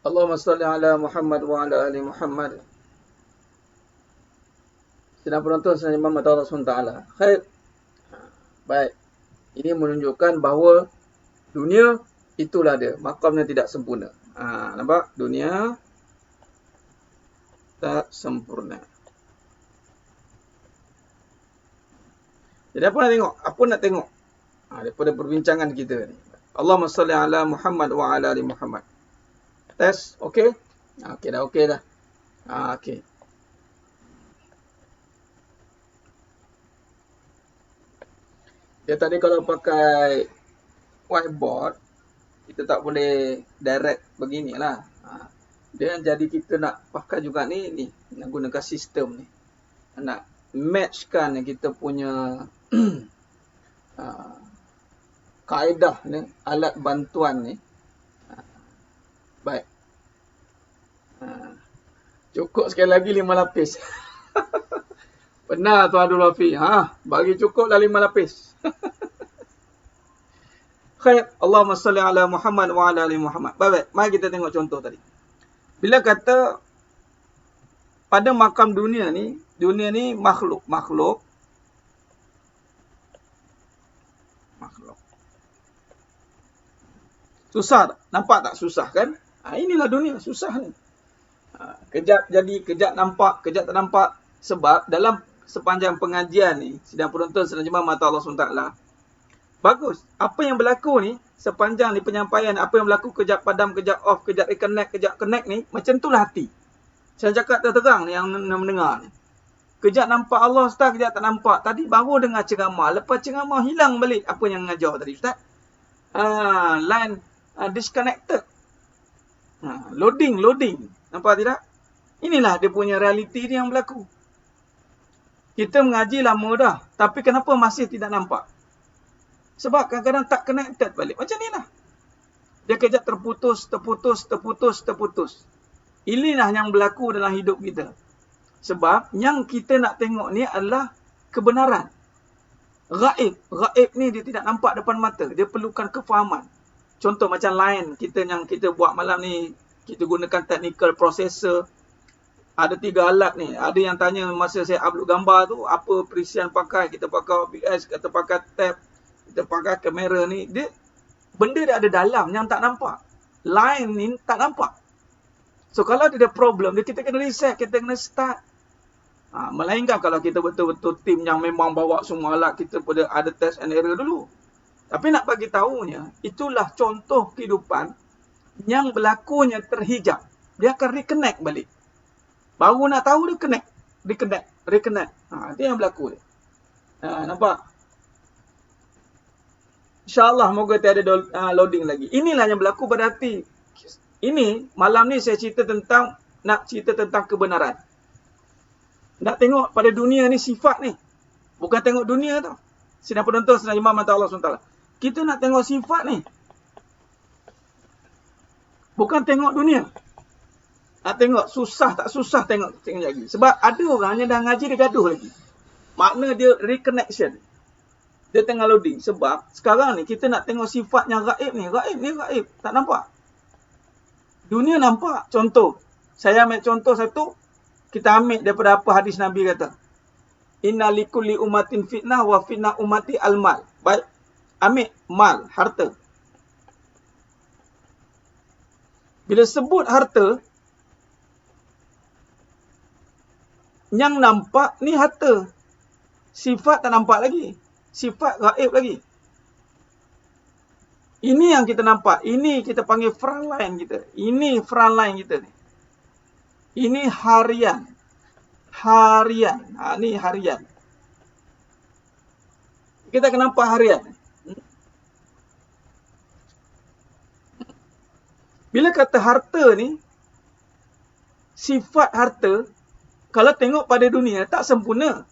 Allahumma salli ala Muhammad wa ala ali Muhammad. Sedang penonton sedang imam atau Allah SWT. Khair. Baik. Ini menunjukkan bahawa dunia itulah dia. Makamnya tidak sempurna. Nampak? Dunia tak sempurna. Jadi apa nak tengok? Apa nak tengok? Daripada perbincangan kita ni. Allahumma salli ala Muhammad wa ala ali Muhammad. Test, okey? Okey dah, okey dah. Okey. Dia tadi kalau pakai whiteboard, kita tak boleh direct beginilah. Dia jadi kita nak pakai juga ni nak gunakan sistem ni. Nak matchkan kita punya kaedah ni, alat bantuan ni. Baik. Cukup sekali lagi 5 lapis. Benar Tuan Abdul Wafi. Bagi cukup dah 5 lapis. Khair. Allahumma salli ala Muhammad wa ala ali Muhammad. Baik, mari kita tengok contoh tadi. Bila kata pada makam dunia ni makhluk. Susah tak? Nampak tak susah kan? Inilah dunia, susah ni. Kejap jadi, kejap nampak, kejap tak nampak. Sebab dalam sepanjang pengajian ni, sedang penonton sedang jemaah mata Allah SWT. Bagus. Apa yang berlaku ni, sepanjang ni penyampaian, apa yang berlaku kejap padam, kejap off, kejap reconnect, kejap connect ni, macam itulah hati. Saya cakap terang ni yang mendengar ni. Kejap nampak Allah Ustaz, kejap tak nampak. Tadi baru dengar ceramah. Lepas ceramah hilang balik apa yang mengajar tadi Ustaz. Line disconnected. Loading. Nampak tidak? Inilah dia punya realiti ni yang berlaku. Kita mengaji lama dah. Tapi kenapa masih tidak nampak? Sebab kadang-kadang tak connected balik. Macam ni lah. Dia kejap terputus. Inilah yang berlaku dalam hidup kita. Sebab yang kita nak tengok ni adalah kebenaran. Gaib. Gaib ni dia tidak nampak depan mata. Dia perlukan kefahaman. Contoh macam line kita yang kita buat malam ni. Kita gunakan technical processor. Ada 3 alat ni. Ada yang tanya masa saya upload gambar tu. Apa perisian pakai. Kita pakai OBS. Kita pakai tab. Kita pakai kamera ni. Benda dia ada dalam yang tak nampak. Line ni tak nampak. So kalau dia ada problem, kita kena reset, kita kena start. Melainkan kalau kita betul-betul tim yang memang bawa semua alat, kita pada ada test and error dulu. Tapi nak bagi tahunya, itulah contoh kehidupan yang berlakunya terhijab. Dia akan reconnect balik. Baru nak tahu dia connect. Reconnect. Itu yang berlaku dia. Nampak? InsyaAllah moga tiada loading lagi. Inilah yang berlaku pada hati. Ini, malam ni saya nak cerita tentang kebenaran. Nak tengok pada dunia ni sifat ni. Bukan tengok dunia tau. Sedang penonton, sedang imam mata Allah SWT. Kita nak tengok sifat ni. Bukan tengok dunia. Nak tengok susah tak susah tengok lagi. Sebab ada orang yang dah ngaji dia gaduh lagi. Makna dia reconnection. Dia tengah loading. Sebab sekarang ni kita nak tengok sifat yang gaib ni. Gaib. Tak nampak. Dunia nampak. Contoh. Saya ambil contoh satu. Kita ambil daripada apa hadis Nabi kata. Inna likulli umatin fitnah wa fitnah umati al-mal. Baik. Ambil mal, harta. Bila sebut harta, yang nampak ni harta. Sifat tak nampak lagi. Sifat gaib lagi. Ini yang kita nampak. Ini kita panggil front line kita. Ini front line kita ni. Ini harian. Ini harian. Kita akan nampak harian. Bila kata harta ni, sifat harta, kalau tengok pada dunia, tak sempurna.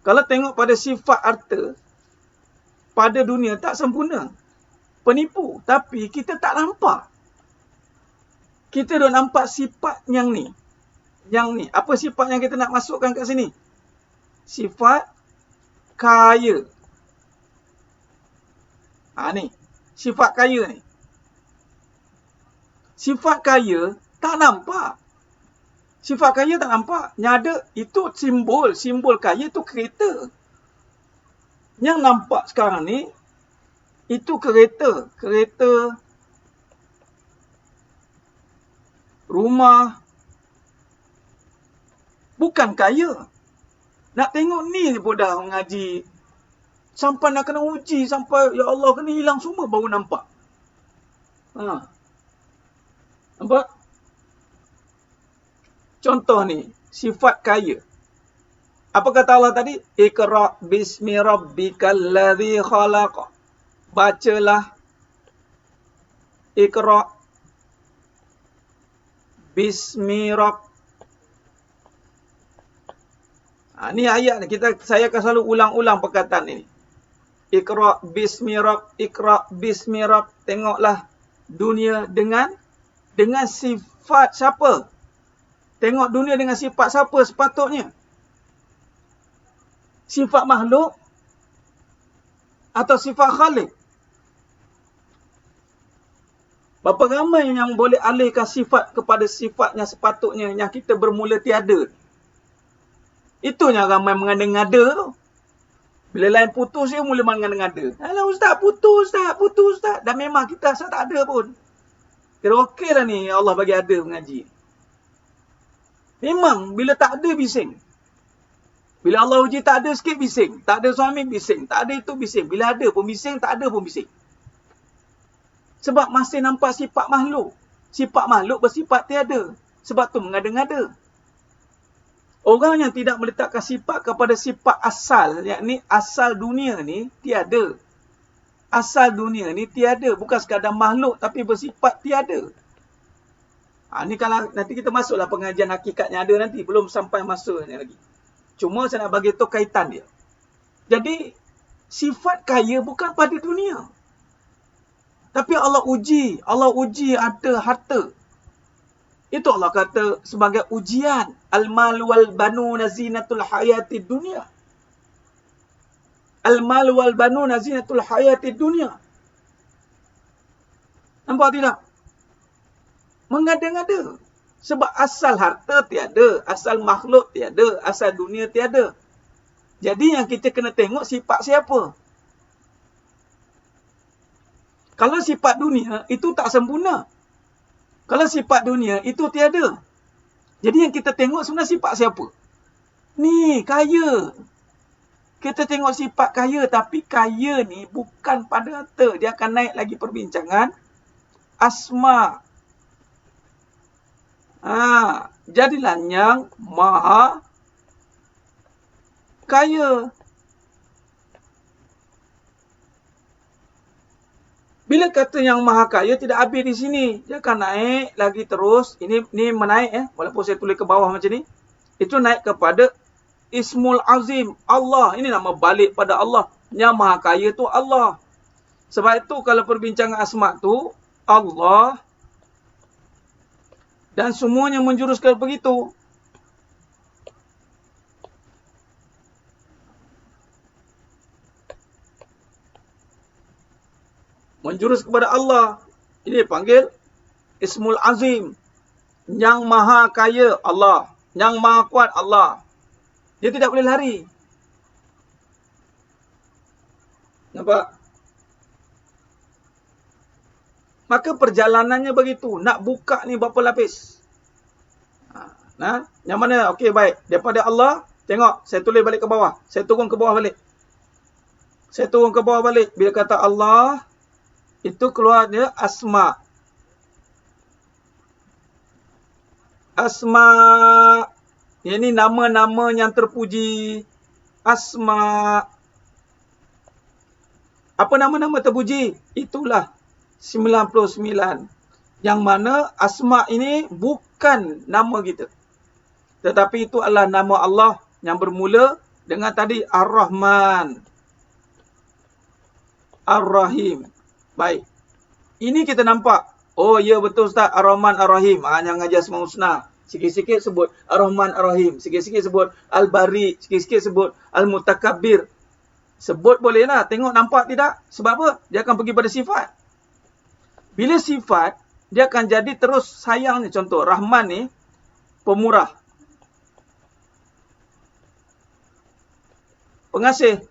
Kalau tengok pada sifat harta, pada dunia tak sempurna. Penipu. Tapi kita tak nampak. Kita dah nampak sifat yang ni. Yang ni. Apa sifat yang kita nak masukkan kat sini? Sifat kaya. Ni. Sifat kaya ni. Sifat kaya tak nampak. Sifat kaya tak nampak. Yang ada itu simbol. Simbol kaya tu kereta. Yang nampak sekarang ni, itu kereta. Kereta, rumah. Bukan kaya. Nak tengok ni pun dah mengaji. Sampai nak kena uji. Sampai, ya Allah, kena hilang semua baru nampak. Nampak? Contoh ni, sifat kaya. Apa kata Allah tadi? Iqra' bismi rabbikal ladzi khalaq. Bacalah. Iqra' bismi rabb. Ni ayat ni. Saya akan selalu ulang-ulang perkataan ini. Iqra' bismi rabb. Iqra' bismi rabb. Tengoklah dunia dengan sifat siapa? Tengok dunia dengan sifat siapa sepatutnya? Sifat makhluk atau sifat khalik? Berapa ramai yang boleh alihkan sifat kepada sifatnya sepatutnya yang kita bermula tiada? Itunya ramai mengada-ngada tu. Bila lain putus dia mula mengada-ngada. Alah ustaz, putus ustaz. Dan memang kita asal tak ada pun. Kira okey lah ni Allah bagi ada mengaji. Memang bila tak ada bising. Bila Allah uji tak ada sikit bising. Tak ada suami bising. Tak ada itu bising. Bila ada pun bising, tak ada pun bising. Sebab masih nampak sifat makhluk. Sifat makhluk bersifat tiada. Sebab tu mengada-ngada. Orang yang tidak meletakkan sifat kepada sifat asal, yakni asal dunia ni tiada. Asal dunia ni tiada. Bukan sekadar makhluk tapi bersifat tiada. Ni kalau nanti kita masuklah pengajian hakikatnya ada nanti. Belum sampai masanya lagi. Cuma saya nak bagi tahu kaitan dia. Jadi, sifat kaya bukan pada dunia. Tapi Allah uji. Allah uji ada harta. Itu Allah kata sebagai ujian. Al-mal wal banuna zinatul hayati dunia. Al-mal wal banuna zinatul hayati dunia. Nampak tidak? Mengada-ngada. Sebab asal harta tiada. Asal makhluk tiada. Asal dunia tiada. Jadi yang kita kena tengok sifat siapa. Kalau sifat dunia itu tak sempurna. Kalau sifat dunia itu tiada. Jadi yang kita tengok sebenarnya sifat siapa? Ni, kaya. Kita tengok sifat kaya. Tapi kaya ni bukan pada harta. Dia akan naik lagi perbincangan. Asma. Jadilah yang maha kaya. Bila kata yang maha kaya tidak habis di sini. Dia akan naik lagi terus. Ini menaik walaupun saya tulis ke bawah macam ni. Itu naik kepada Ismul Azim. Allah. Ini nama balik pada Allah. Yang maha kaya tu Allah. Sebab itu kalau perbincangan asma tu Allah. Dan semuanya menjurus ke begitu. Menjurus kepada Allah. Ini panggil Ismul Azim. Yang maha kaya Allah. Yang maha kuat Allah. Dia tidak boleh lari. Nampak? Maka perjalanannya begitu. Nak buka ni berapa lapis? Yang mana? Okey, baik. Daripada Allah, tengok. Saya tulis balik ke bawah. Saya turun ke bawah balik. Saya turun ke bawah balik. Bila kata Allah, itu keluar dia asma. Asma. Ini nama-nama yang terpuji. Asma. Apa nama-nama terpuji? Itulah 99. Yang mana asma ini bukan nama kita. Tetapi itu adalah nama Allah yang bermula dengan tadi Ar-Rahman. Ar-Rahim. Baik. Ini kita nampak. Oh ya betul Ustaz. Ar-Rahman Ar-Rahim. Yang ngajar Asmaul Husna. Sikit-sikit sebut Ar-Rahman Ar-Rahim. Sikit-sikit sebut Al-Bari. Sikit-sikit sebut Al-Mutakabbir. Sebut boleh lah. Tengok nampak tidak? Sebab apa? Dia akan pergi pada sifat. Bila sifat, dia akan jadi terus sayang ni. Contoh, Rahman ni pemurah, pengasih.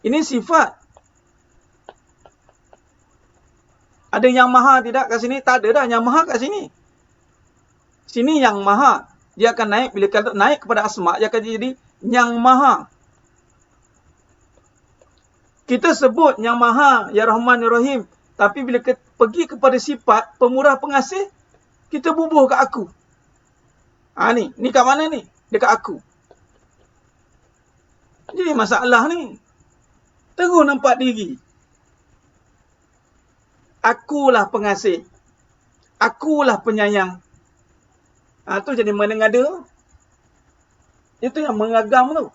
Ini sifat. Ada yang maha tidak kat sini? Tak ada dah yang maha kat sini. Sini yang maha. Dia akan naik, bila kalau naik kepada asma, dia akan jadi yang maha. Kita sebut yang maha, ya Rahman, ya Rahim. Tapi bila pergi kepada sifat, pemurah, pengasih, kita bubuh kat aku. Ni kat mana ni? Dekat aku. Jadi masalah ni. Terus nampak diri. Akulah pengasih. Akulah penyayang. Tu jadi mengada. Itu yang mengagam tu.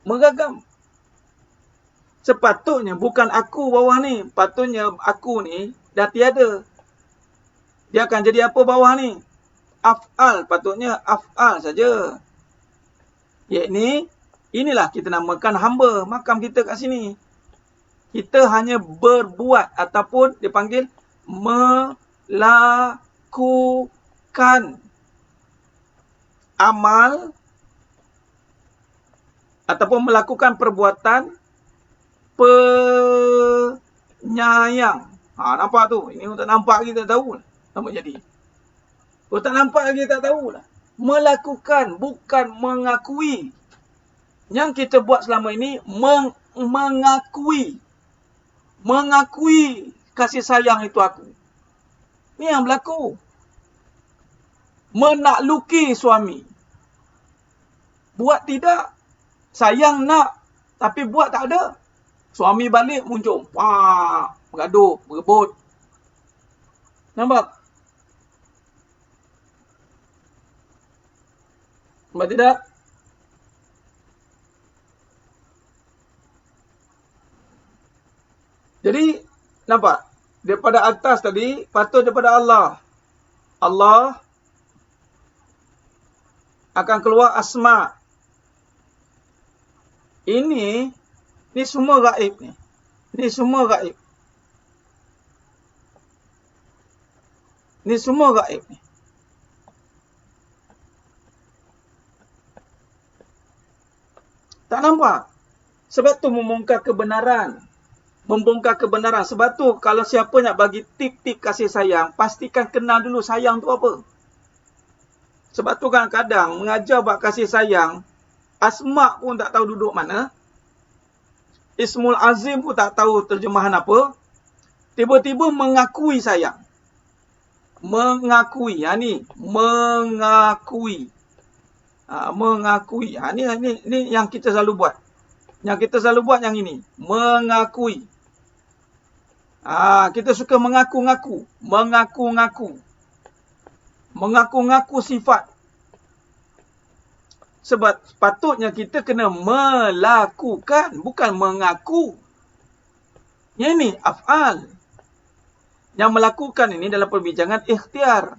Mengagam. Sepatutnya bukan aku bawah ni. Patutnya aku ni dah tiada. Dia akan jadi apa bawah ni? Af'al. Patutnya af'al saja. Yakni, inilah kita namakan hamba. Makam kita kat sini. Kita hanya berbuat ataupun dipanggil melakukan amal ataupun melakukan perbuatan penyayang. Nampak tu? Ini tak nampak kita tahu. Nama jadi. Tak nampak lagi tak tahu lah. Melakukan, bukan mengakui. Yang kita buat selama ini mengakui. Mengakui kasih sayang itu aku. Ni yang berlaku. Menakluki suami. Buat tidak. Sayang nak. Tapi buat tak ada. Suami balik muncul. Bergaduh, berebut. Nampak? Nampak tidak? Jadi, nampak? Daripada atas tadi, patut daripada Allah. Allah akan keluar asma. Ini semua gaib ni. Ini semua gaib. Ini semua gaib ni. Tak nampak? Sebab tu membongkar kebenaran. Membongkar kebenaran. Sebab tu kalau siapa nak bagi tip-tip kasih sayang, pastikan kenal dulu sayang tu apa. Sebab tu kadang-kadang mengajar bab kasih sayang, asma pun tak tahu duduk mana. Ismul Azim pun tak tahu terjemahan apa. Tiba-tiba mengakui sayang. Mengakui. Ni mengakui. Mengakui. Ni yang kita selalu buat. Yang kita selalu buat yang ini. Mengakui. Kita suka mengaku-ngaku. Mengaku-ngaku. Mengaku-ngaku sifat. Sebab patutnya kita kena melakukan. Bukan mengaku. Yang ini af'al. Yang melakukan ini dalam perbincangan ikhtiar.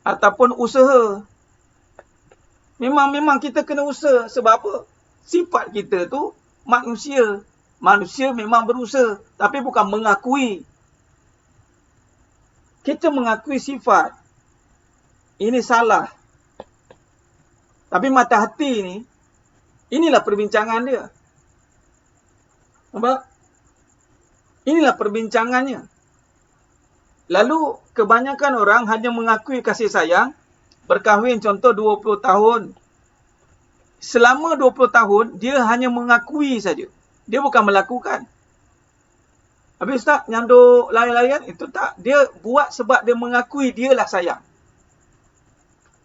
Ataupun usaha. Memang kita kena usaha. Sebab apa? Sifat kita tu manusia. Manusia memang berusaha. Tapi bukan mengakui. Kita mengakui sifat. Ini salah. Tapi mata hati ni, inilah perbincangan dia. Nampak? Inilah perbincangannya. Lalu, kebanyakan orang hanya mengakui kasih sayang. Berkahwin contoh 20 tahun. Selama 20 tahun, dia hanya mengakui saja. Dia bukan melakukan. Habis tak nyanduk layan-layan? Itu tak. Dia buat sebab dia mengakui dialah sayang.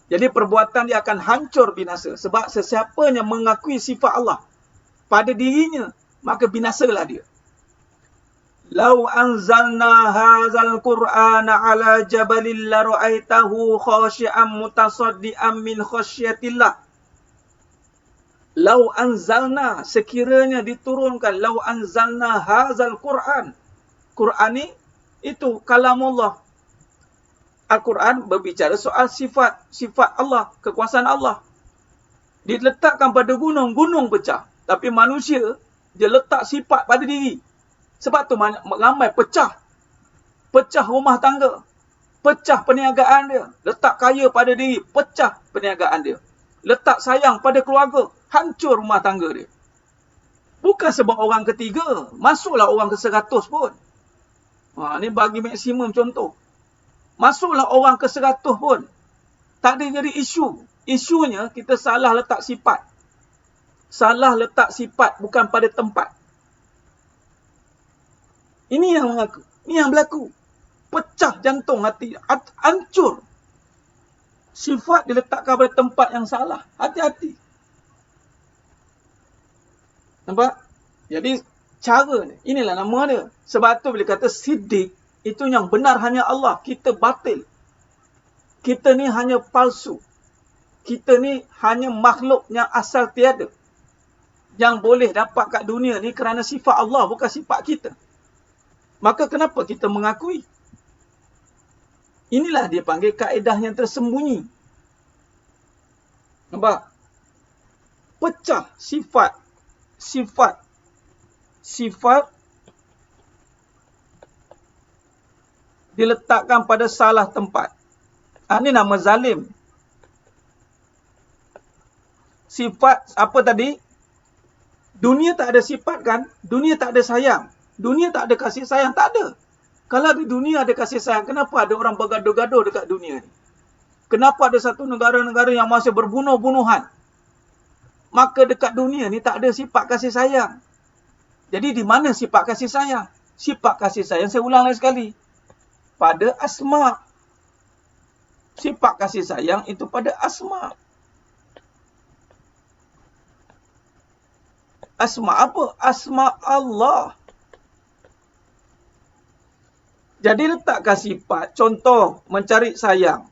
Jadi perbuatan dia akan hancur binasa. Sebab sesiapa yang mengakui sifat Allah pada dirinya, maka binasalah dia. Lau anzalna hadzal Qur'ana ala jabalin la ra'aitahu khashi'an mutasaddian min khasyatillah. Lau anzalna, sekiranya diturunkan, lau anzalna hadzal Qur'an. Quran ni itu kalamullah. Al-Quran berbicara soal sifat Allah, kekuasaan Allah. Diletakkan pada gunung, gunung pecah. Tapi manusia, dia letak sifat pada diri. Sebab tu ramai pecah. Pecah rumah tangga. Pecah perniagaan dia. Letak kaya pada diri. Pecah perniagaan dia. Letak sayang pada keluarga. Hancur rumah tangga dia. Bukan sebab orang ketiga. Masuklah orang ke-100 pun. Ni bagi maksimum contoh. Masuklah orang ke-100 pun. Tak ada jadi isu. Isunya kita salah letak sifat. Salah letak sifat bukan pada tempat. Ini yang berlaku. Pecah jantung hati. Hancur. Sifat diletakkan pada tempat yang salah. Hati-hati. Nampak? Jadi cara ni. Inilah nama dia. Sebab tu bila kata siddiq. Itu yang benar hanya Allah. Kita batil. Kita ni hanya palsu. Kita ni hanya makhluk yang asal tiada. Yang boleh dapat kat dunia ni kerana sifat Allah, bukan sifat kita. Maka kenapa kita mengakui? Inilah dia panggil kaedah yang tersembunyi. Nampak? Pecah sifat. Sifat diletakkan pada salah tempat. Ini nama zalim. Sifat apa tadi? Dunia tak ada sifat kan? Dunia tak ada sayang. Dunia tak ada kasih sayang. Tak ada. Kalau di dunia ada kasih sayang, kenapa ada orang bergaduh-gaduh dekat dunia ni? Kenapa ada satu negara-negara yang masih berbunuh-bunuhan? Maka dekat dunia ni tak ada sifat kasih sayang. Jadi di mana sifat kasih sayang? Sifat kasih sayang, saya ulang lagi sekali. Pada asma. Sifat kasih sayang itu pada asma. Asma apa? Asma Allah. Jadi letakkan sifat. Contoh, mencari sayang.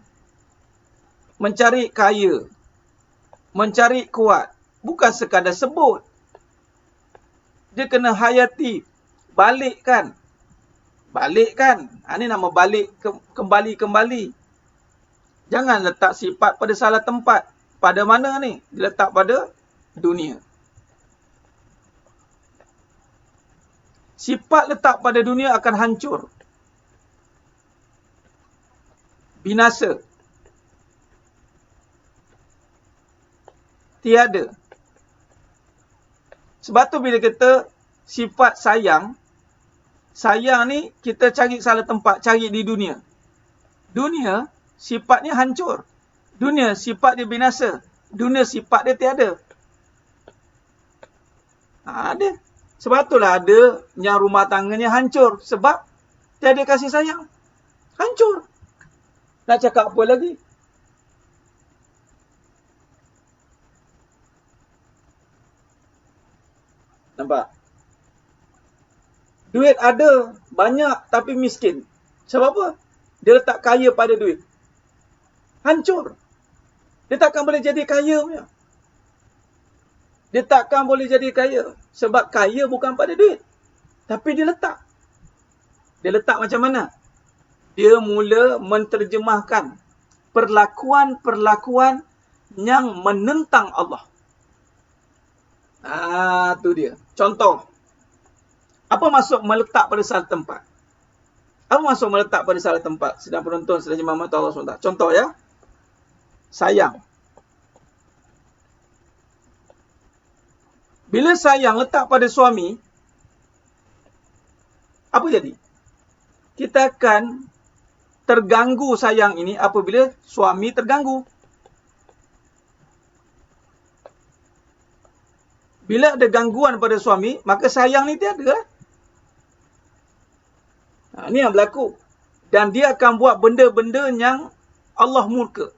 Mencari kaya. Mencari kuat. Bukan sekadar sebut. Dia kena hayati. Balikkan. Balikkan. Ini nama balik. Kembali. Jangan letak sifat pada salah tempat. Pada mana ni? Diletak pada dunia. Sifat letak pada dunia akan hancur. Binasa. Tiada. Sebab tu bila kita sifat sayang, sayang ni kita cari salah tempat, cari di dunia. Dunia sifatnya hancur. Dunia sifat dia binasa. Dunia sifat dia tiada. Ada. Sebab itulah ada yang rumah tangganya hancur. Sebab tiada kasih sayang. Hancur. Nak cakap apa lagi? Nampak? Duit ada, banyak tapi miskin. Sebab apa? Dia letak kaya pada duit. Hancur. Dia takkan boleh jadi kaya punya. Dia takkan boleh jadi kaya. Sebab kaya bukan pada duit. Tapi dia letak. Dia letak macam mana? Dia mula menterjemahkan perlakuan-perlakuan yang menentang Allah. Tu dia. Contoh. Apa maksud meletak pada salah tempat? Apa maksud meletak pada salah tempat? Sedang penonton, sedang jemaah mata Allah SWT. Contoh ya. Sayang. Bila sayang letak pada suami, apa jadi? Kita akan terganggu sayang ini apabila suami terganggu. Bila ada gangguan pada suami, maka sayang ni tiada. Ini yang berlaku. Dan dia akan buat benda-benda yang Allah murka.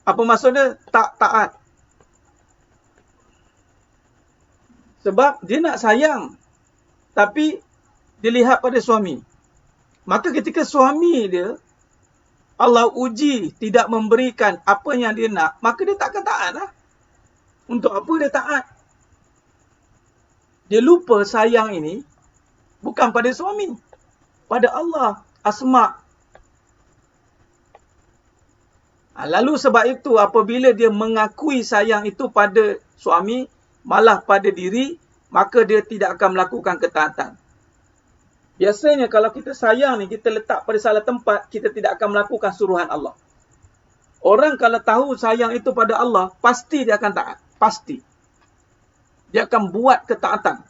Apa maksudnya? Tak taat. Sebab dia nak sayang. Tapi dilihat pada suami. Maka ketika suami dia, Allah uji tidak memberikan apa yang dia nak, maka dia takkan taat lah. Untuk apa dia taat? Dia lupa sayang ini bukan pada suami. Pada Allah. Asma. Lalu sebab itu apabila dia mengakui sayang itu pada suami, malah pada diri, maka dia tidak akan melakukan ketaatan. Biasanya kalau kita sayang ni, kita letak pada salah tempat, kita tidak akan melakukan suruhan Allah. Orang kalau tahu sayang itu pada Allah, pasti dia akan taat. Pasti. Dia akan buat ketaatan.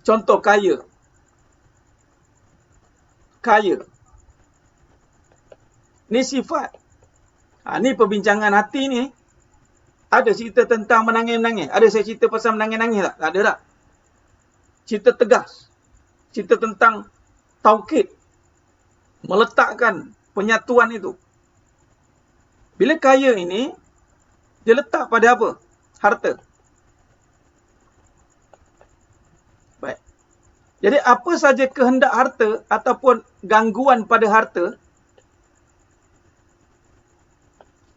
Contoh kaya. Kaya. Ni sifat. Ni perbincangan hati ni. Ada cerita tentang menangis-menangis. Ada saya cerita pasal menangis-menangis tak? Tak ada tak? Cerita tegas. Cerita tentang taukid. Meletakkan penyatuan itu. Bila kaya ini, dia letak pada apa? Harta. Baik. Jadi apa saja kehendak harta ataupun gangguan pada harta,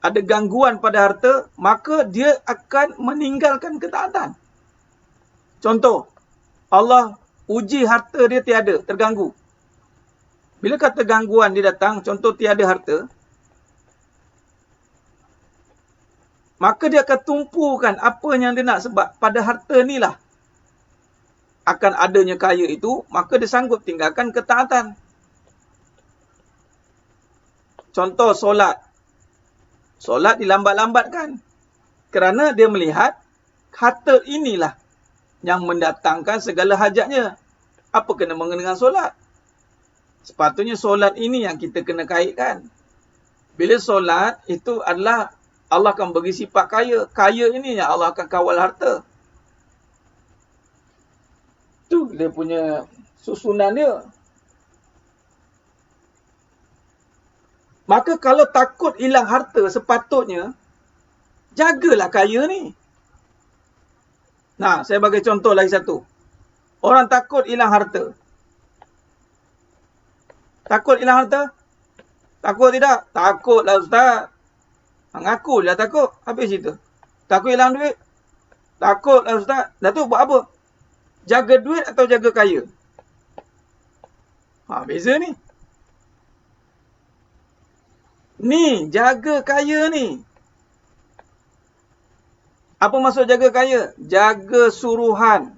ada gangguan pada harta, maka dia akan meninggalkan ketaatan. Contoh, Allah uji harta dia tiada, terganggu. Bila kata gangguan dia datang, contoh tiada harta, maka dia akan tumpukan apa yang dia nak, sebab pada harta ni lah akan adanya kaya itu, maka dia sanggup tinggalkan ketaatan. Contoh solat. Solat dilambat-lambatkan kerana dia melihat harta inilah yang mendatangkan segala hajatnya. Apa kena mengenai solat? Sepatutnya solat ini yang kita kena kaitkan. Bila solat itu adalah Allah akan bagi sifat kaya. Kaya ini yang Allah akan kawal harta. Itu dia punya susunan dia. Maka kalau takut hilang harta, sepatutnya jagalah kaya ni. Nah, saya bagi contoh lagi satu. Orang takut hilang harta. Takut hilang harta? Takut tidak? Takutlah Ustaz. Mengaku lah takut. Habis cerita. Takut hilang duit? Takutlah Ustaz. Dah tu buat apa? Jaga duit atau jaga kaya? Beza ni. Ni, jaga kaya ni. Apa maksud jaga kaya? Jaga suruhan.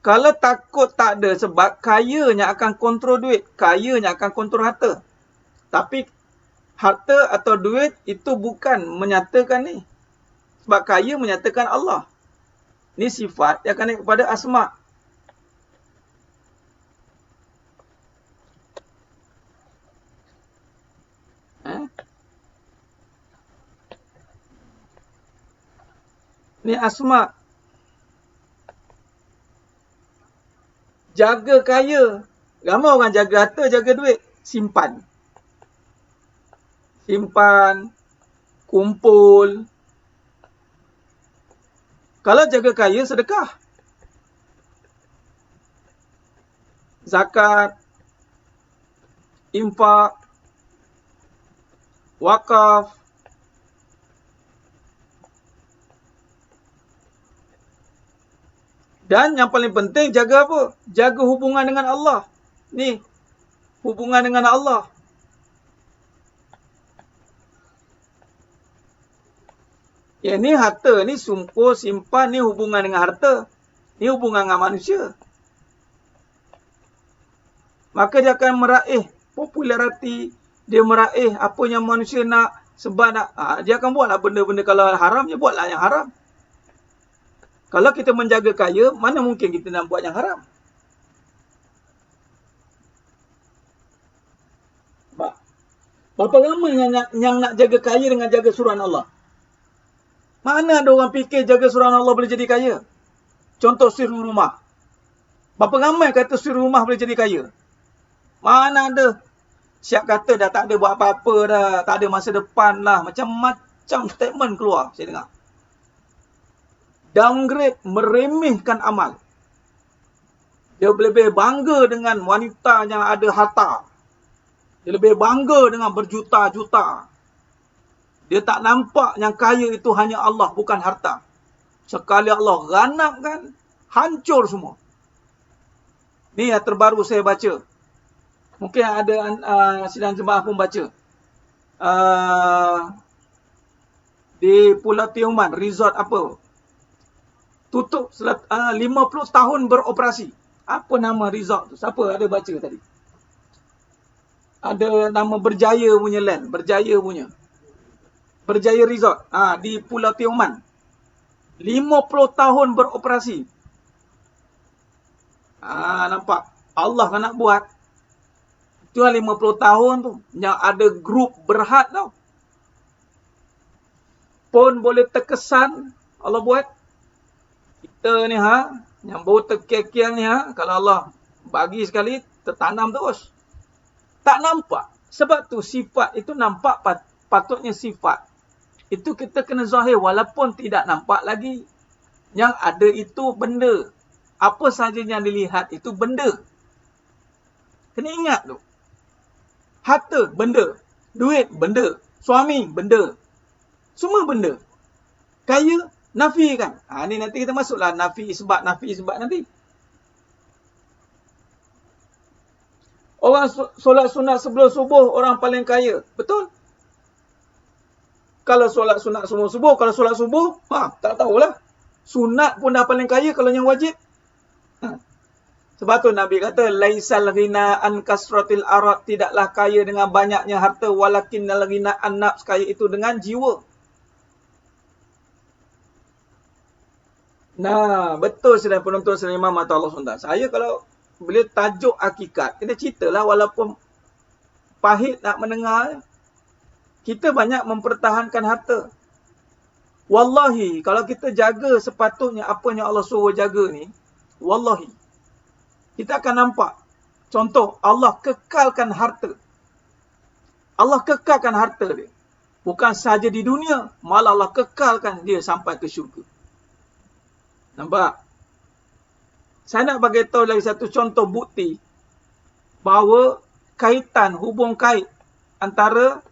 Kalau takut tak ada, sebab kayanya akan kontrol duit. Kayanya akan kontrol harta. Tapi harta atau duit itu bukan menyatakan ni. Sebab kaya menyatakan Allah. Ni sifat yang akan naik kepada asma'. Ni asma'. Jaga kaya. Ramai orang jaga harta, jaga duit. Simpan. Simpan. Kumpul. Kalau jaga kaya, sedekah. Zakat. Infak. Wakaf. Dan yang paling penting, jaga apa? Jaga hubungan dengan Allah. Ni, hubungan dengan Allah. Yang ni harta, ni sumpu, simpan, ni hubungan dengan harta. Ni hubungan dengan manusia. Maka dia akan meraih populariti, dia meraih apa yang manusia nak, sebab nak, dia akan buatlah benda-benda, kalau haram, dia buatlah yang haram. Kalau kita menjaga kaya, mana mungkin kita nak buat yang haram? Berapa ramai yang nak jaga kaya dengan jaga suruhan Allah? Mana ada orang fikir jaga suruhan Allah boleh jadi kaya? Contoh suri rumah. Berapa ramai kata suri rumah boleh jadi kaya? Mana ada? Siap kata dah tak ada buat apa-apa dah. Tak ada masa depan lah. Macam-macam statement keluar. Saya dengar. Downgrade, meremehkan amal. Dia lebih bangga dengan wanita yang ada harta. Dia lebih bangga dengan berjuta-juta. Dia tak nampak yang kaya itu hanya Allah, bukan harta. Sekali Allah ganapkan, hancur semua. Ni yang terbaru saya baca. Mungkin ada sidang jemaah pun baca. Di Pulau Tioman, resort apa? Tutup 50 tahun beroperasi. Apa nama resort tu? Siapa ada baca tadi? Ada nama Berjaya punya land. Berjaya punya. Berjaya Resort. Di Pulau Tioman. 50 tahun beroperasi. Nampak? Allah kan nak buat. Itu 50 tahun tu. Yang ada grup berhad tau. Pun boleh terkesan Allah buat. Kita ni yang baru terkial-kial ni kalau Allah bagi sekali, tertanam terus. Tak nampak. Sebab tu sifat itu nampak patutnya sifat. Itu kita kena zahir walaupun tidak nampak lagi. Yang ada itu benda. Apa sahaja yang dilihat itu benda. Kena ingat tu. Harta, benda. Duit, benda. Suami, benda. Semua benda. Kaya, nafi kan. Ni nanti kita masuklah nafi isbat nanti. Orang solat sunat sebelum subuh, orang paling kaya. Betul? Kalau solat sunat sebelum subuh, kalau solat subuh, tak tahulah. Sunat pun dah paling kaya kalau yang wajib. Sebab tu Nabi kata, laisal ghina an kasratil arad, tidaklah kaya dengan banyaknya harta, walakinnal ghina an nafs, kaya itu dengan jiwa. Betul sedang penonton sedang Imam atau Allah SWT. Saya kalau bila tajuk hakikat, kita ceritalah walaupun pahit nak mendengar. Kita banyak mempertahankan harta. Wallahi, kalau kita jaga sepatutnya apa yang Allah suruh jaga ni, wallahi, kita akan nampak. Contoh, Allah kekalkan harta. Allah kekalkan harta dia. Bukan sahaja di dunia, malah Allah kekalkan dia sampai ke syurga. Nampak? Saya nak bagi tahu lagi satu contoh bukti bahawa kaitan, hubung kait antara,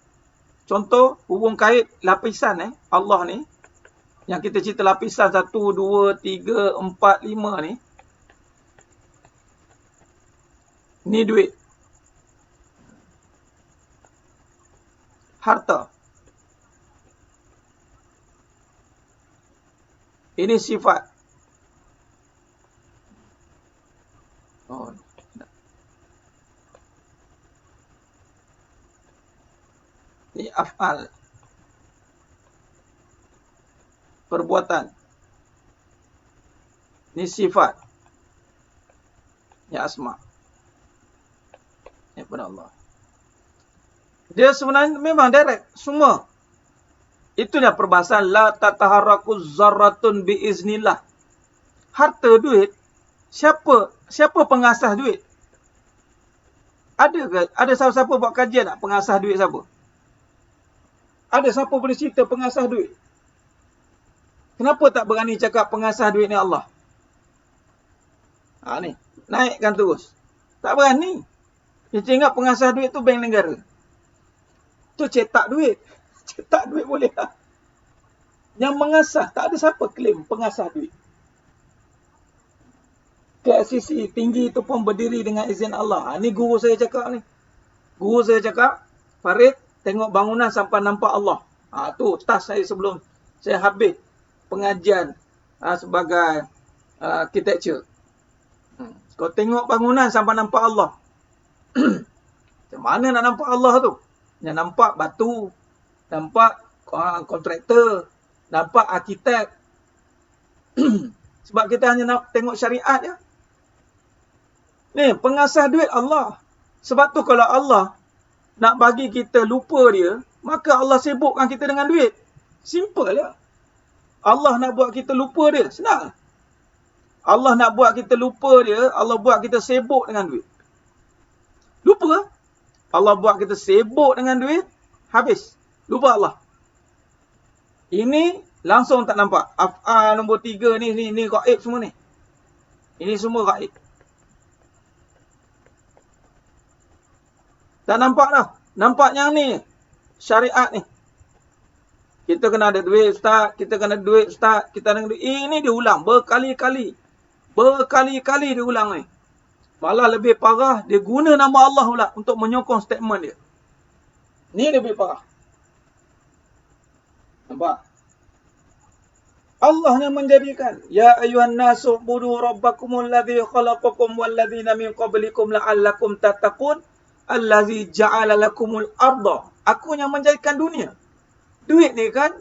contoh hubung kait lapisan Allah ni, yang kita cerita lapisan 1, 2, 3, 4, 5 ni. Ni duit. Harta. Ini sifat. Ini af'al. Perbuatan. Ini sifat. Ini asma. Ini pada Allah. Dia sebenarnya memang direct. Semua. Itu dia perbahasan. La tataharraku zarratun biiznillah. Harta, duit. Siapa pengasah duit? Ada ke? Ada siapa-siapa buat kajian tak? Pengasah duit siapa? Ada siapa boleh cerita pengasah duit? Kenapa tak berani cakap pengasah duit ni Allah? Ni. Naikkan terus. Tak berani. Kita ingat pengasah duit tu bank negara. Tu cetak duit. Cetak duit boleh tak? Yang mengasah. Tak ada siapa claim pengasah duit. KLCC tinggi itu pun berdiri dengan izin Allah. Ni guru saya cakap ni. Guru saya cakap, Farid, tengok bangunan sampai nampak Allah. Tu tas saya sebelum saya habis pengajian sebagai architecture. Kau tengok bangunan sampai nampak Allah. Macam mana nak nampak Allah tu? Yang nampak batu, nampak kontraktor, nampak arkitek. Sebab kita hanya nak tengok syariat je. Ni, pengasah duit Allah. Sebab tu kalau Allah nak bagi kita lupa dia, maka Allah sibukkan kita dengan duit. Simple lah. Allah nak buat kita lupa dia, senang. Allah nak buat kita lupa dia, Allah buat kita sibuk dengan duit. Lupa? Allah buat kita sibuk dengan duit, habis. Lupa Allah. Ini langsung tak nampak. Af'al nombor 3 ni gaib semua ni. Ini semua gaib. Tak nampak dah. Nampak yang ni. Syariat ni. Kita kena ada duit ustaz. Kita kena duit ustaz. Kita kena duit. Ini diulang berkali-kali. Berkali-kali diulang ni. Malah lebih parah, dia guna nama Allah pula untuk menyokong statement dia. Ni lebih parah. Nampak? Allah yang menjadikan. Ya ayuhan nasu budu rabbakumul ladzi khalaqakum wal ladzina min qablikum la'allakum tattaqun allazi ja'ala lakumul arda. Aku yang menjadikan dunia. Duit ni kan,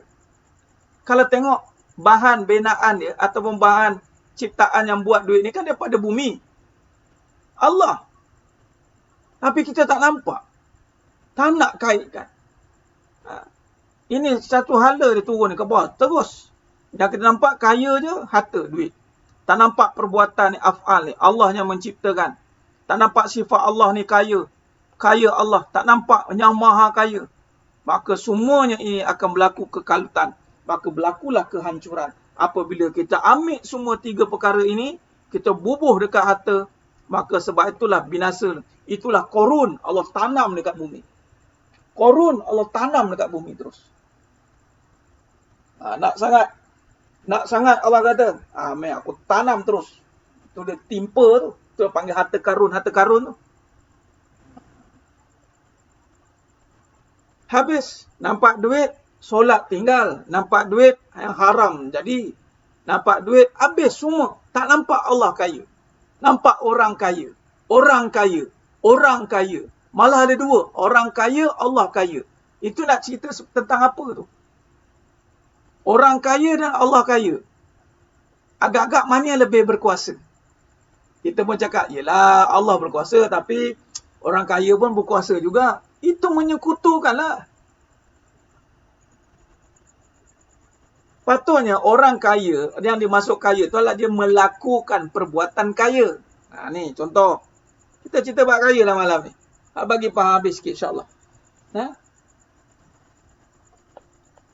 kalau tengok bahan binaan dia ataupun bahan ciptaan yang buat duit ni kan daripada bumi. Allah. Tapi kita tak nampak. Tak nak kaitkan. Ini satu hala dia turun ke bawah. Terus. Yang kita nampak kaya je, harta, duit. Tak nampak perbuatan ni, af'al ni. Allah yang menciptakan. Tak nampak sifat Allah ni kaya. Kaya Allah. Tak nampak yang maha kaya. Maka semuanya ini akan berlaku kekalutan. Maka berlakulah kehancuran. Apabila kita ambil semua tiga perkara ini, kita bubuh dekat harta, maka sebab itulah binasa. Itulah korun Allah tanam dekat bumi. Korun Allah tanam dekat bumi terus. Nak sangat Allah kata, aku tanam terus. Itu dia timpa tu. Itu dia panggil harta karun tu. Habis, nampak duit, solat tinggal. Nampak duit, yang haram jadi. Nampak duit, habis semua. Tak nampak Allah kaya. Nampak orang kaya. Orang kaya. Orang kaya. Malah ada dua. Orang kaya, Allah kaya. Itu nak cerita tentang apa tu? Orang kaya dan Allah kaya. Agak-agak mana yang lebih berkuasa? Kita pun cakap, yelah Allah berkuasa tapi orang kaya pun berkuasa juga. Itu menyekutukanlah. Patutnya orang kaya, yang dimasuk kaya tu adalah dia melakukan perbuatan kaya. Ni contoh. Kita cerita bab kaya lah malam ni. Bagi faham habis sikit insyaAllah.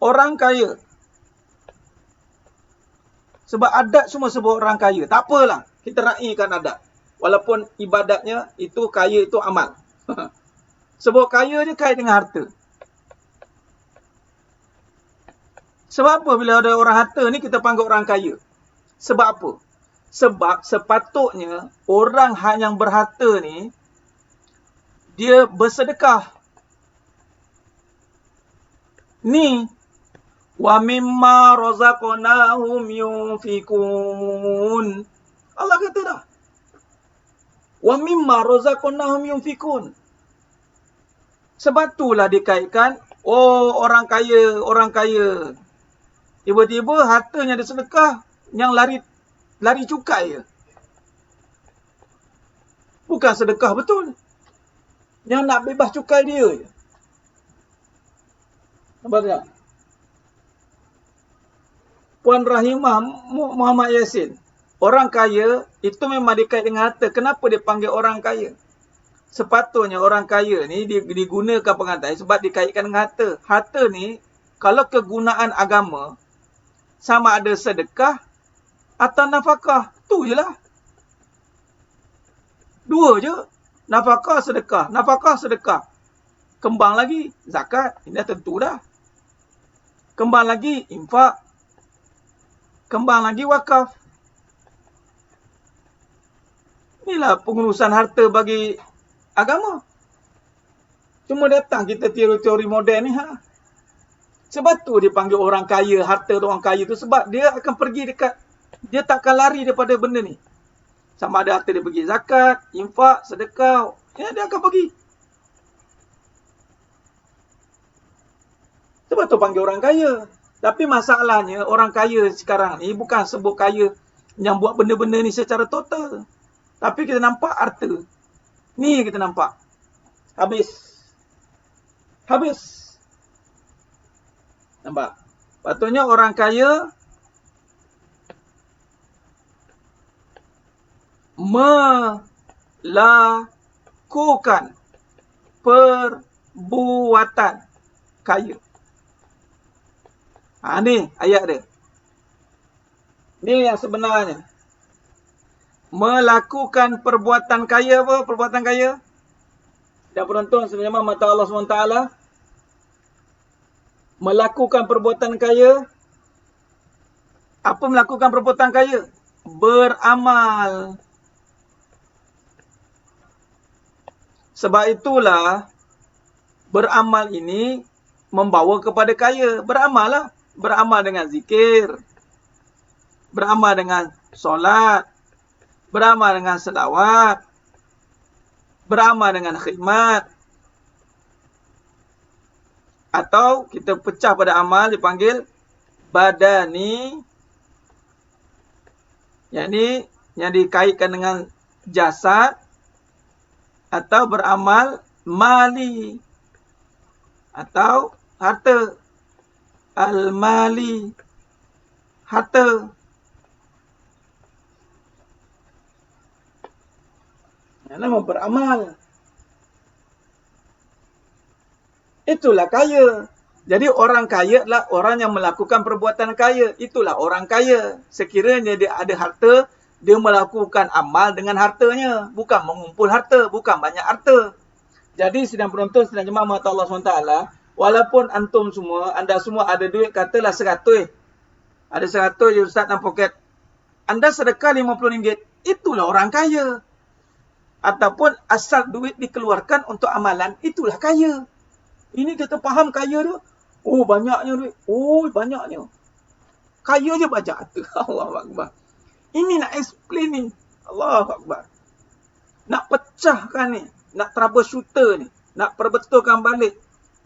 Orang kaya. Sebab adat semua sebut orang kaya. Tak apalah. Kita raikan adat. Walaupun ibadatnya itu kaya itu amal. Sebab kaya je kait dengan harta. Sebab apa bila ada orang harta ni kita panggil orang kaya? Sebab apa? Sebab sepatutnya orang yang berharta ni dia bersedekah. Ni wa mimma razaqnahum yunfikun. Allah kata dah. Wa mimma razaqnahum yunfikun. Sebab itulah dikaitkan, orang kaya, orang kaya. Tiba-tiba hartanya ada sedekah yang lari cukai je. Bukan sedekah betul. Yang nak bebas cukai dia je. Nampak tak? Puan Rahimah Muhammad Yasin. Orang kaya itu memang dikait dengan harta. Kenapa dia panggil orang kaya? Sepatutnya orang kaya ni digunakan pengantin sebab dikaitkan dengan harta. Harta ni kalau kegunaan agama sama ada sedekah atau nafkah. Tu je lah. Dua je. Nafkah, sedekah. Nafkah, sedekah. Kembang lagi zakat. Ini dah tentu dah. Kembang lagi infak. Kembang lagi wakaf. Inilah pengurusan harta bagi agama. Cuma datang kita teori-teori moden ni. Sebab tu dia panggil orang kaya, harta orang kaya tu. Sebab dia akan pergi dekat, dia takkan lari daripada benda ni. Sama ada harta dia pergi zakat, infak, sedekah. Ya, dia akan pergi. Sebab tu panggil orang kaya. Tapi masalahnya orang kaya sekarang ni bukan sebut kaya yang buat benda-benda ni secara total. Tapi kita nampak harta. Ni kita nampak. Habis. Nampak? Patutnya orang kaya melakukan perbuatan kaya. Ni ayat dia. Ni yang sebenarnya. Melakukan perbuatan kaya apa? Perbuatan kaya. Dan penonton sebenarnya mata Allah SWT. Melakukan perbuatan kaya. Apa melakukan perbuatan kaya? Beramal. Sebab itulah beramal ini membawa kepada kaya. Beramal lah. Beramal dengan zikir. Beramal dengan solat. Beramal dengan selawat. Beramal dengan khidmat. Atau kita pecah pada amal dipanggil badani. Yang dikaitkan dengan jasad. Atau beramal mali. Atau harta. Al-mali. Harta. Yang nama beramal. Itulah kaya. Jadi orang kaya adalah orang yang melakukan perbuatan kaya. Itulah orang kaya. Sekiranya dia ada harta, dia melakukan amal dengan hartanya. Bukan mengumpul harta, bukan banyak harta. Jadi sidang penonton, sidang jemaah mata Allah SWT, walaupun antum semua, anda semua ada duit, katalah 100. Ada 100 je Ustaz dalam poket. Anda sedekah RM50. Itulah orang kaya. Ataupun asal duit dikeluarkan untuk amalan, itulah kaya. Ini kita faham kaya tu. Oh, banyaknya duit. Oh, banyaknya. Kaya je baca harta. Allahu Akbar. Ini nak explain ni. Allahu Akbar. Nak pecahkan ni. Nak troubleshooter ni. Nak perbetulkan balik.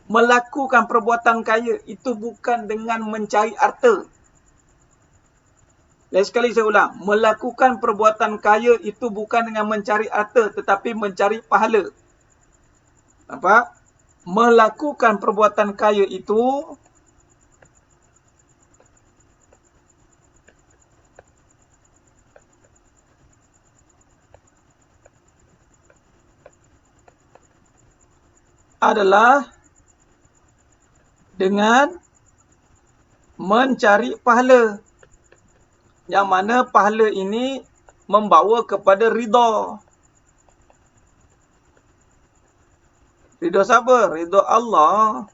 Melakukan perbuatan kaya. Itu bukan dengan mencari harta. Lagi sekali saya ulang. Melakukan perbuatan kaya itu bukan dengan mencari harta. Tetapi mencari pahala. Nampak? Melakukan perbuatan kaya itu adalah dengan mencari pahala. Yang mana pahala ini membawa kepada ridha. Ridha siapa? Ridha Allah.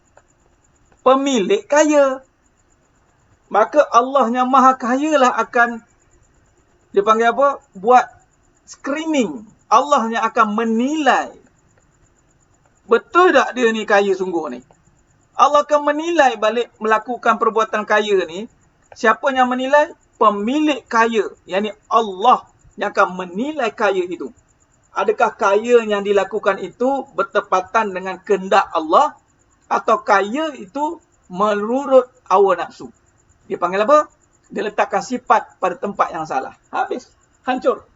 Pemilik kaya. Maka Allah yang maha kaya lah akan dipanggil apa? Buat screening. Allah yang akan menilai. Betul tak dia ni kaya sungguh ni? Allah akan menilai balik melakukan perbuatan kaya ni. Siapa yang menilai? Pemilik kaya. Yang ni Allah yang akan menilai kaya itu. Adakah kaya yang dilakukan itu bertepatan dengan kehendak Allah? Atau kaya itu menurut hawa nafsu? Dia panggil apa? Dia letakkan sifat pada tempat yang salah. Habis. Hancur.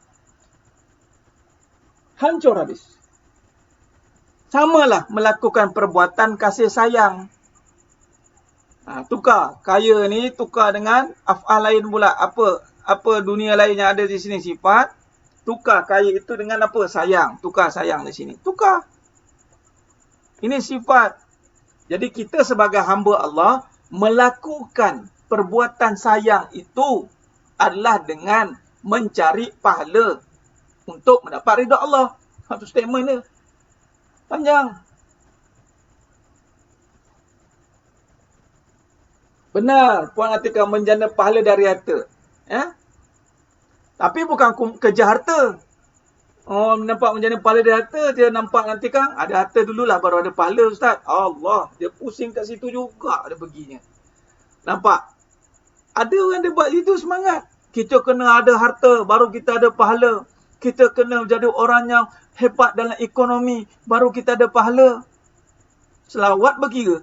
Hancur habis. Samalah melakukan perbuatan kasih sayang. Tukar. Kaya ni tukar dengan af'al lain pula. Apa dunia lain yang ada di sini sifat. Tukar kaya itu dengan apa? Sayang. Tukar sayang di sini. Tukar. Ini sifat. Jadi kita sebagai hamba Allah melakukan perbuatan sayang itu adalah dengan mencari pahala untuk mendapat ridha Allah. Satu statement dia. Panjang. Benar. Puan Atika menjana pahala dari harta. Tapi bukan kejar harta. Oh, nampak menjadi pahala dari harta, dia nampak nanti kan ada harta dululah baru ada pahala Ustaz. Allah, dia pusing kat situ juga dia perginya. Nampak? Ada orang dia buat itu semangat. Kita kena ada harta baru kita ada pahala. Kita kena jadi orang yang hebat dalam ekonomi baru kita ada pahala. Selawat berkira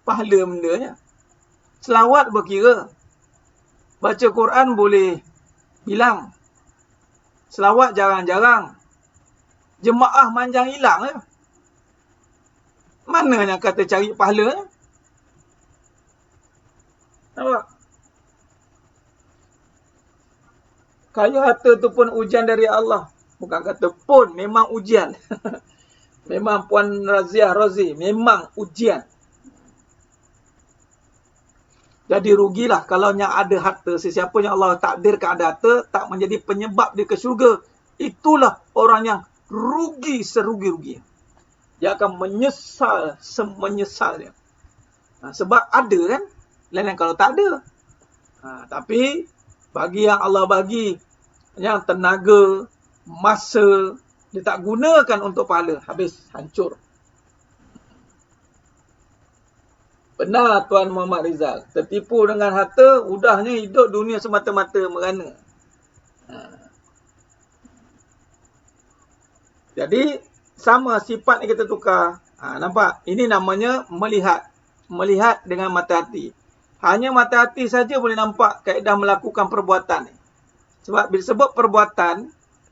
pahala bendanya. Selawat berkira. Baca Quran boleh bilang. Selawat jarang-jarang. Jemaah manjang hilang. Mana yang kata cari pahala? Nampak? Kaya harta tu pun ujian dari Allah. Bukan kata pun, memang ujian. Memang Puan Raziah Razi, memang ujian. Jadi rugilah kalau yang ada harta. Sesiapa yang Allah takdirkan ada harta, tak menjadi penyebab dia ke syurga. Itulah orang yang rugi serugi-rugi. Dia akan menyesal semenyesalnya. Sebab ada kan, lain kalau tak ada. Tapi bagi yang Allah bagi, yang tenaga, masa, Dia tak gunakan untuk pahala. Habis, hancur. Benar Tuan Muhammad Rizal. Tertipu dengan harta, udahnya hidup dunia semata-mata merana. Jadi, sama sifat ni kita tukar. Nampak? Ini namanya melihat. Melihat dengan mata hati. Hanya mata hati saja boleh nampak kaedah melakukan perbuatan ni. Sebab bila sebut perbuatan,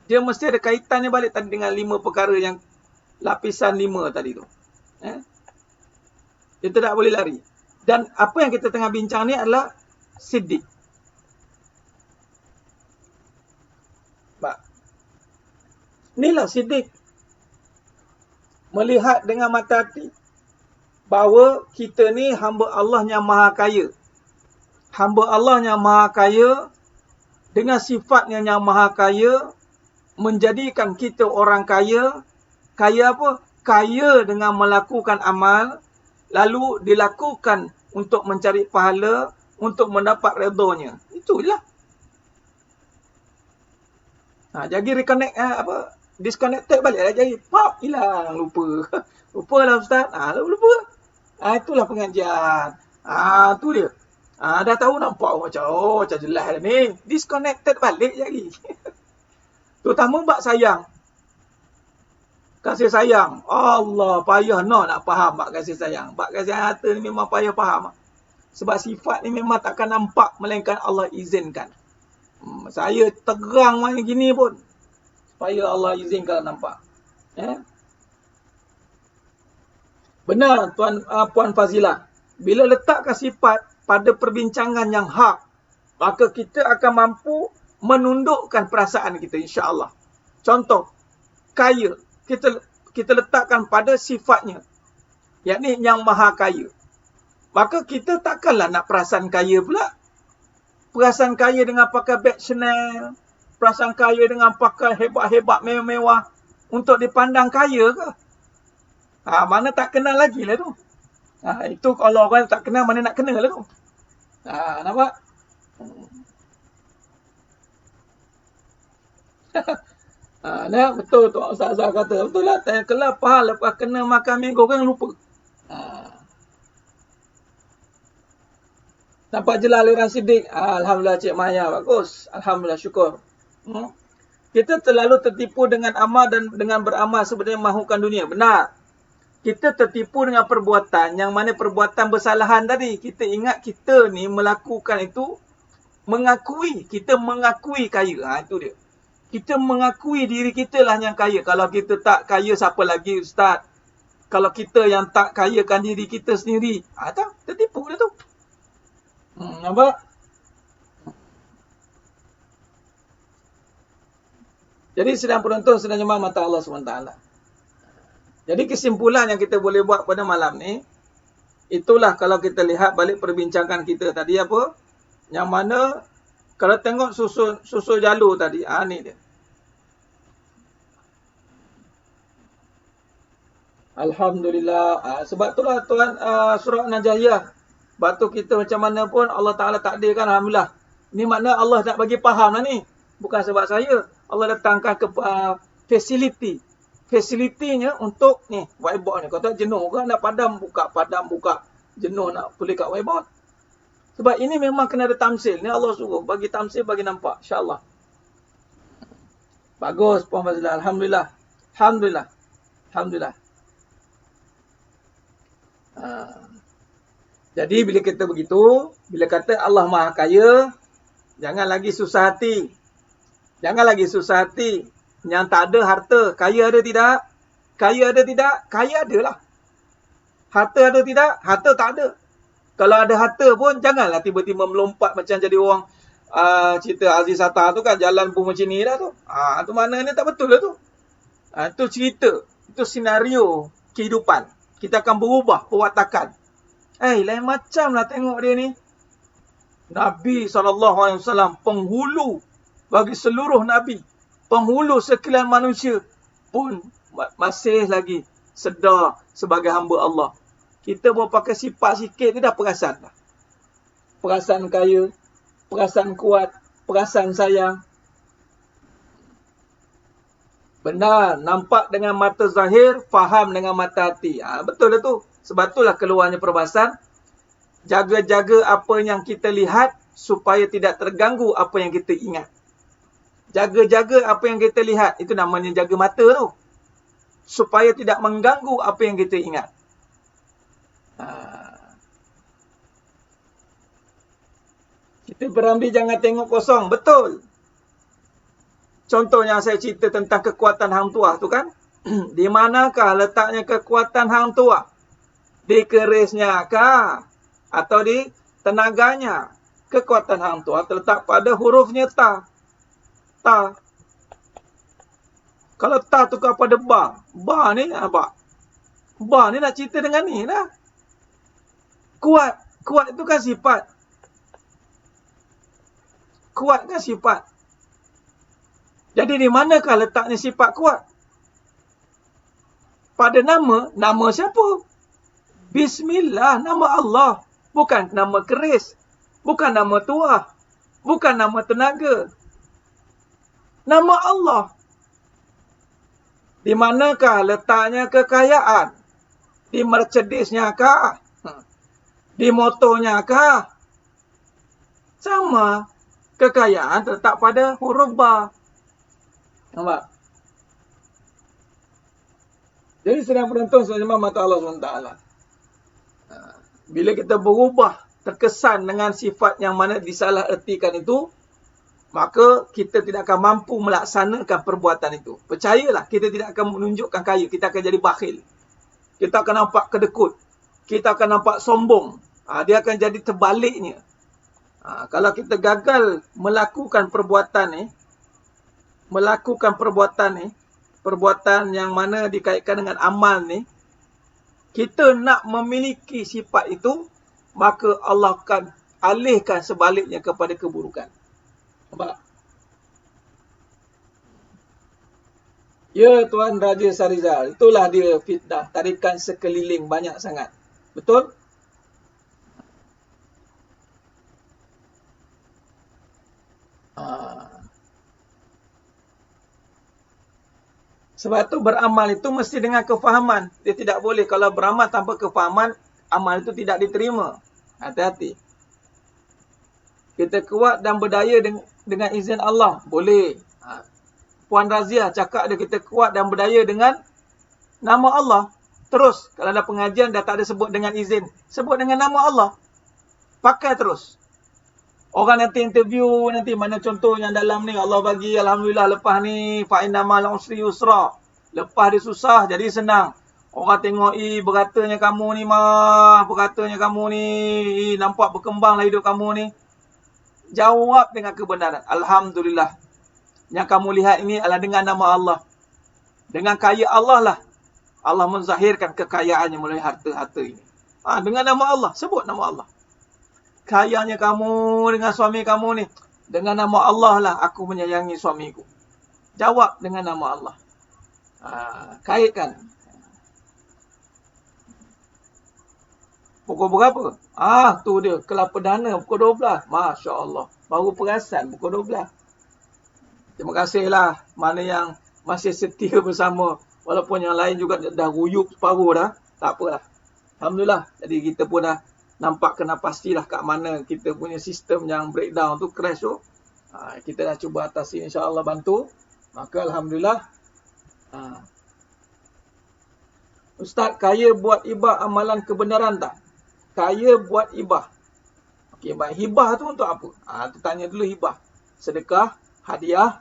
dia mesti ada kaitannya balik tadi dengan 5 perkara yang lapisan 5 tadi tu. Dia tak boleh lari. Dan apa yang kita tengah bincang ni adalah siddiq. Inilah siddiq. Melihat dengan mata hati bahawa kita ni hamba Allah yang maha kaya. Hamba Allah yang maha kaya dengan sifatnya yang maha kaya menjadikan kita orang kaya. Kaya apa? Kaya dengan melakukan amal, lalu dilakukan untuk mencari pahala, untuk mendapat redha-Nya. Itulah. Jadi reconnect disconnected balik lah jadi. Pop, hilang, lupa. Lupa lah Ustaz. Lupa. Itulah pengajian. Tu dia. Dah tahu nampak macam jelas dah ni. Disconnected balik jadi. Terutama bab sayang. Kasih sayang. Allah, payah nak faham bab kasih sayang. Bab kasih sayang harta ni memang payah faham. Sebab sifat ni memang takkan nampak melainkan Allah izinkan. Saya terang macam gini pun supaya Allah izinkan nampak. Benar Puan Fazilah. Bila letakkan sifat pada perbincangan yang hak, maka kita akan mampu menundukkan perasaan kita, insya-Allah. Contoh, kaya. Kita letakkan pada sifatnya, yakni yang maha kaya. Maka kita takkanlah nak perasan kaya pula. Perasan kaya dengan pakai beg Chanel, perasan kaya dengan pakai hebat-hebat mewah-mewah untuk dipandang kaya ke? Mana tak kenal lagi lah tu. Itu kalau orang tak kenal, mana nak kenal lah tu. Nampak? Betul tu Ustaz kata. Betul lah. Kelap faham lepas kena makan minggu kan lupa. Nampak jelas aliran siddiq. Alhamdulillah Cik Maya. Bagus. Alhamdulillah, syukur. Kita terlalu tertipu dengan amal dan dengan beramal sebenarnya mahukan dunia. Benar. Kita tertipu dengan perbuatan yang mana perbuatan bersalahan tadi. Kita ingat kita ni melakukan itu mengakui. Kita mengakui kaya. Itu dia. Kita mengakui diri kita lah yang kaya. Kalau kita tak kaya, siapa lagi Ustaz? Kalau kita yang tak kayakan diri kita sendiri. Tertipu dah tu. Nampak? Jadi sedang penonton, sedang jemaah mata Allah SWT. Jadi kesimpulan yang kita boleh buat pada malam ni, itulah kalau kita lihat balik perbincangan kita tadi apa? Yang mana kalau tengok susu jalur tadi, ni dia. Alhamdulillah. Sebab itulah Tuan surah Najahiyah. Sebab tu kita macam mana pun Allah Ta'ala takdirkan, Alhamdulillah. Ini makna Allah nak bagi faham lah ni. Bukan sebab saya. Allah datangkan ke facility. Facility-nya untuk ni, whiteboard ni. Kata jenuh orang nak padam buka. Jenuh nak tulis kat whiteboard. Sebab ini memang kena ada tamsil. Ni Allah suruh. Bagi tamsil, bagi nampak. InsyaAllah. Bagus, Puan Fazilah. Alhamdulillah. Alhamdulillah. Jadi bila kita begitu, bila kata Allah Maha Kaya, jangan lagi susah hati. Yang tak ada harta, kaya ada tidak? Kaya adalah. Harta ada tidak? Harta tak ada. Kalau ada harta pun, janganlah tiba-tiba melompat macam jadi orang cerita Aziz Sattar tu kan, jalan pun macam ni dah tu. Tu mana ni tak betul lah tu. Itu cerita, itu senario kehidupan. Kita akan berubah perwatakan. Lain macam lah tengok dia ni. Nabi SAW penghulu bagi seluruh Nabi. Penghulu sekalian manusia pun masih lagi sedar sebagai hamba Allah. Kita bawa pakai sifat sikit, dia dah perasan dah. Perasaan kaya, perasaan kuat, perasaan sayang. Benar, nampak dengan mata zahir, faham dengan mata hati. Betul lah tu. Sebab itulah keluarnya perbahasan. Jaga-jaga apa yang kita lihat supaya tidak terganggu apa yang kita ingat. Jaga-jaga apa yang kita lihat. Itu namanya jaga mata tu. Supaya tidak mengganggu apa yang kita ingat. Kita berambil jangan tengok kosong. Betul. Contohnya saya cerita tentang kekuatan hang tuah tu kan. Di manakah letaknya kekuatan hang tuah? Di kerisnya kah? Atau di tenaganya? Kekuatan hang tuah terletak pada hurufnya ta. Ta. Kalau ta tukar pada ba. Ba ni apa? Ba ni nak cerita dengan ni lah. Kuat. Kuat itu kan sifat. Kuat kan sifat. Jadi di manakah letaknya sifat kuat? Pada nama, nama siapa? Bismillah, nama Allah. Bukan nama keris. Bukan nama tuah. Bukan nama tenaga. Nama Allah. Di manakah letaknya kekayaan? Di Mercedesnya kah? Di motornya kah? Sama. Kekayaan terletak pada huruf ba. Nampak? Jadi sedang penonton sebenarnya mata Allah SWT. Bila kita berubah terkesan dengan sifat yang mana disalah ertikan itu, maka kita tidak akan mampu melaksanakan perbuatan itu. Percayalah, kita tidak akan menunjukkan kaya. Kita akan jadi bakhil. Kita akan nampak kedekut. Kita akan nampak sombong. Dia akan jadi terbaliknya. Kalau kita gagal melakukan perbuatan ni, perbuatan yang mana dikaitkan dengan amal ni, kita nak memiliki sifat itu, maka Allah akan alihkan sebaliknya kepada keburukan. Nampak? Ya Tuan Raja Sarizal, itulah dia fitnah, tarikan sekeliling banyak sangat. Betul? Sebab tu beramal itu mesti dengan kefahaman. Dia tidak boleh kalau beramal tanpa kefahaman, amal itu tidak diterima. Hati-hati. Kita kuat dan berdaya dengan izin Allah. Boleh. Puan Razia cakap dia kita kuat dan berdaya dengan nama Allah. Terus. Kalau ada pengajian dah tak ada sebut dengan izin. Sebut dengan nama Allah. Pakai terus. Orang nanti interview, nanti mana contoh yang dalam ni Allah bagi, Alhamdulillah lepas ni fa'inna ma'al usri yusra. Lepas dia susah jadi senang. Orang tengok, beratanya kamu ni mah, beratanya kamu ni, nampak berkembanglah hidup kamu ni. Jawab dengan kebenaran. Alhamdulillah. Yang kamu lihat ini adalah dengan nama Allah. Dengan kaya Allah lah. Allah menzahirkan kekayaannya melalui harta-harta ini. Dengan nama Allah. Sebut nama Allah. Kayanya kamu dengan suami kamu ni. Dengan nama Allah lah aku menyayangi suamiku. Jawab dengan nama Allah. Kaitkan. Pukul berapa? Tu dia. Kelas perdana pukul 12. Masya Allah. Baru perasan pukul 12. Terima kasihlah mana yang masih setia bersama. Walaupun yang lain juga dah ruyuk separuh dah. Tak apalah. Alhamdulillah. Jadi kita pun dah nampak kena pastilah kat mana kita punya sistem yang breakdown tu, crash tu. Kita dah cuba atasi, insya-Allah bantu. Maka Alhamdulillah. Ustaz, kaya buat hibah amalan kebenaran tak? Kaya buat hibah. Okey, baik. Hibah tu untuk apa? Tu tanya dulu hibah. Sedekah, hadiah.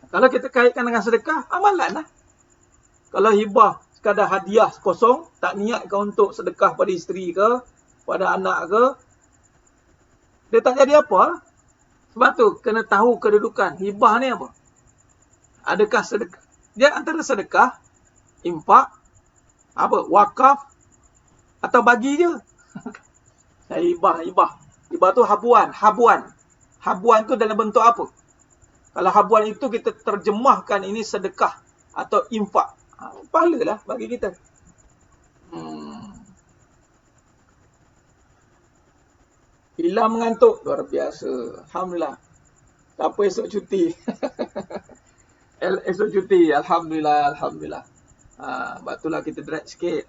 Kalau kita kaitkan dengan sedekah, amalan lah. Kalau hibah, sekadar hadiah kosong, tak niat kau untuk sedekah pada isteri ke, pada anak ke, dia tak jadi apa. Sebab tu kena tahu kedudukan hibah ni apa. Adakah sedekah? Dia antara sedekah, infak, wakaf, atau bagi je. Hibah. Hibah tu habuan. Habuan tu dalam bentuk apa? Kalau habuan itu kita terjemahkan ini sedekah atau infak. Pahala lah bagi kita. Hilang mengantuk. Luar biasa. Alhamdulillah. Tak apa esok cuti. esok cuti. Alhamdulillah, alhamdulillah. Batulah kita drag sikit.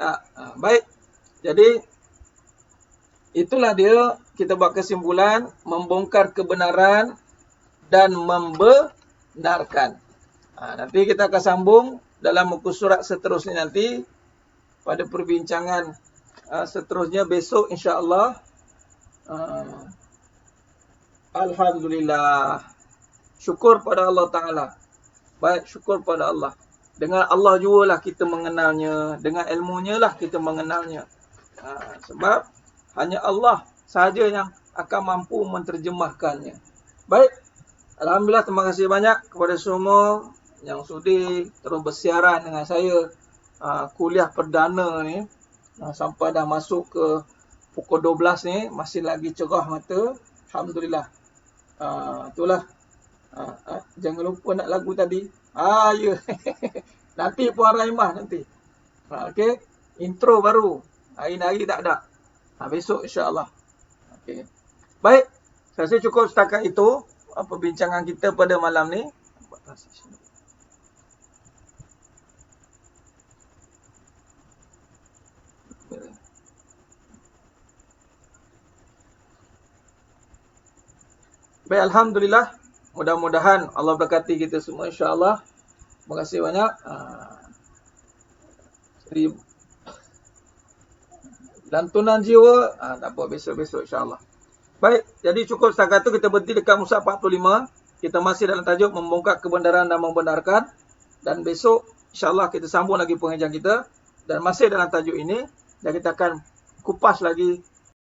Baik. Jadi itulah dia, kita buat kesimpulan, membongkar kebenaran dan membenarkan. Nanti kita akan sambung dalam muka surat seterusnya nanti, pada perbincangan seterusnya besok insya-Allah. Alhamdulillah. Syukur pada Allah Ta'ala. Baik, syukur pada Allah. Dengan Allah jugalah kita mengenalnya. Dengan ilmunya lah kita mengenalnya. Sebab hanya Allah sahaja yang akan mampu menterjemahkannya. Baik. Alhamdulillah, terima kasih banyak kepada semua yang sudi terus bersiaran dengan saya. Kuliah perdana ni. Sampai dah masuk ke pukul 12 ni. Masih lagi cerah mata. Alhamdulillah. Itulah. Jangan lupa nak lagu tadi. Ya. Nanti Puan Raimah nanti. Okey. Intro baru. Hari-hari tak ada. Besok insya-Allah. Okey. Baik. Saya rasa cukup setakat itu perbincangan kita pada malam ni. Baik, alhamdulillah. Mudah-mudahan Allah berkati kita semua insya-Allah. Terima kasih banyak. Lantunan jiwa, tak apa, besok-besok insya-Allah. Baik, jadi cukup setakat itu, kita berhenti dekat muka 45. Kita masih dalam tajuk membongkar kebenaran dan membenarkan. Dan besok insya-Allah kita sambung lagi pengajian kita, dan masih dalam tajuk ini, dan kita akan kupas lagi